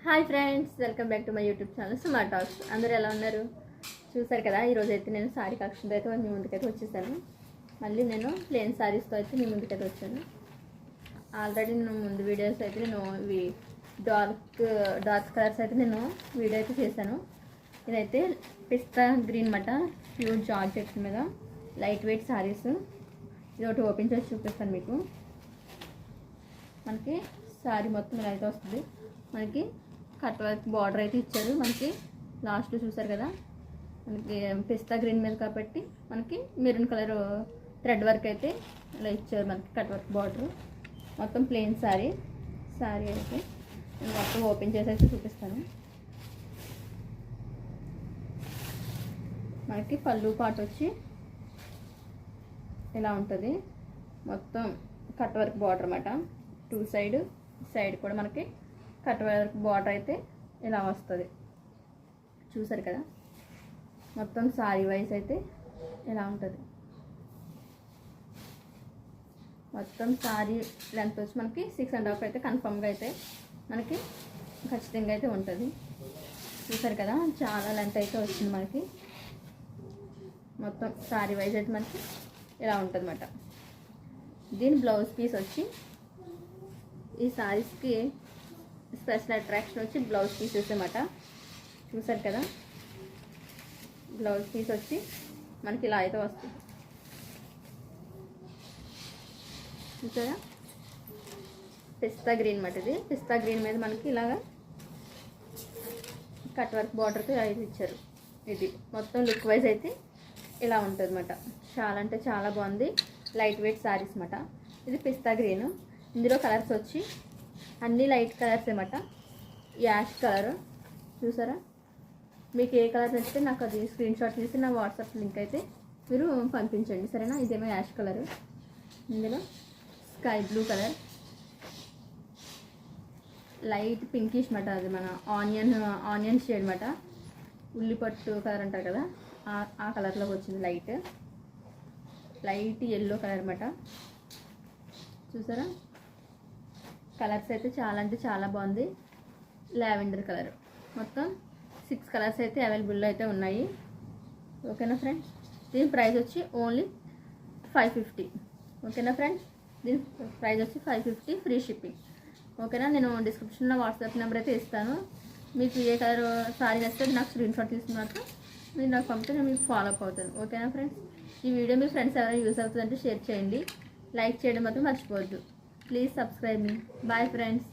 Hi friends, welcome back to my YouTube channel smart talks. అందరూ ఎలా ఉన్నారు? చూసారు కదా, ఈరోజు అయితే నేను శారీ కలెక్షన్తో అయితే మీ ముందుకైతే వచ్చేసాను. మళ్ళీ నేను ప్లెయిన్ శారీస్తో అయితే మీ ముందుకైతే వచ్చాను. ఆల్రెడీ నేను ముందు వీడియోస్ అయితే నేను ఇవి డార్క్ కలర్స్ అయితే నేను వీడియో అయితే చేశాను. ఇదైతే పిస్తా గ్రీన్ మాట ప్యూర్ జార్జెట్ మీద లైట్ వెయిట్ శారీస్. ఇది ఒకటి ఓపెన్ చేసి చూపిస్తాను మీకు. మనకి శారీ మొత్తం ఇలా అయితే వస్తుంది. మనకి కట్ వర్క్ బార్డర్ అయితే ఇచ్చారు. మనకి లాస్ట్లో చూసారు కదా, మనకి పిస్తా గ్రీన్ మీద కాబట్టి మనకి మెరూన్ కలర్ థ్రెడ్ వర్క్ అయితే ఇలా ఇచ్చారు. మనకి కట్ వర్క్ బార్డర్ మొత్తం ప్లెయిన్ శారీ అయితే నేను మొత్తం ఓపెన్ చేసి అయితే చూపిస్తాను. మనకి పళ్ళు పాటు వచ్చి ఇలా ఉంటుంది. మొత్తం కట్ వర్క్ బార్డర్ అన్నమాట. టూ సైడ్ కూడా మనకి కట్ వర్క్ బార్డర్ అయితే ఇలా వస్తుంది. చూసారు కదా, మొత్తం శారీ వైజ్ అయితే ఇలా ఉంటుంది. మొత్తం శారీ లెంత్ వచ్చి మనకి 6.5 అయితే కన్ఫర్మ్గా అయితే మనకి ఖచ్చితంగా అయితే ఉంటుంది. చూసారు కదా, చాలా లెంత్ అయితే వచ్చింది మనకి. మొత్తం శారీ వైజ్ అయితే మనకి ఇలా ఉంటుంది అన్నమాట. దీని బ్లౌజ్ పీస్ వచ్చి ఈ శారీస్కి స్పెషల్ అట్రాక్షన్ వచ్చి బ్లౌజ్ పీసెస్ అన్నమాట. చూసారు కదా, బ్లౌజ్ పీస్ వచ్చి మనకి ఇలా అయితే వస్తుంది. చూసారా, పిస్తా గ్రీన్ అన్నమాట. ఇది పిస్తా గ్రీన్ మీద మనకి ఇలాగా కట్ వర్క్ బార్డర్తో అయితే ఇచ్చారు. ఇది మొత్తం లుక్ వైజ్ అయితే ఇలా ఉంటుంది అన్నమాట. చాలా అంటే చాలా బాగుంది. లైట్ వెయిట్ శారీస్ అన్నమాట. ఇది పిస్తా గ్రీన్. ఇందులో కలర్స్ వచ్చి అన్నీ లైట్ కలర్స్ అన్నమాట. యాష్ కలర్ చూసారా, మీకు ఏ కలర్ నచ్చితే నాకు అది స్క్రీన్ షాట్ తీసి నా వాట్సాప్ లింక్ అయితే మీరు పంపించండి, సరేనా. ఇదేమో యాష్ కలర్, ఇందులో sky blue colour, light pinkish మాట. అది మన ఆనియన్ షేడ్ మాట. ఉల్లిపట్టు కలర్ అంటారు కదా, ఆ కలర్లోకి వచ్చింది. లైట్ ఎల్లో కలర్ అన్నమాట. చూసారా, కలర్స్ అయితే చాలా అంటే చాలా బాగుంది. Lavender colour. మొత్తం 6 కలర్స్ అయితే అవైలబుల్లో అయితే ఉన్నాయి. ఓకేనా ఫ్రెండ్స్, దీని ప్రైస్ వచ్చి ఓన్లీ 550. ఓకేనా ఫ్రెండ్స్, దీని ప్రైస్ వచ్చి 550 ఫ్రీ షిప్పింగ్. ఓకేనా, నేను డిస్క్రిప్షన్లో వాట్సాప్ నెంబర్ అయితే ఇస్తాను. మీకు ఏ కలర్ సారీ నచ్చితే నాకు స్క్రీన్ షాట్ తీసుకున్నాక మీరు నాకు పంపితే నేను మీకు ఫాలో అప్ అవుతాను. ఓకేనా ఫ్రెండ్స్, ఈ వీడియో మీ ఫ్రెండ్స్ ఎవరైనా యూజ్ అవుతుందంటే షేర్ చేయండి. లైక్ చేయడం మాత్రం మర్చిపోవద్దు. ప్లీజ్ సబ్స్క్రైబ్ మీ. Bye friends.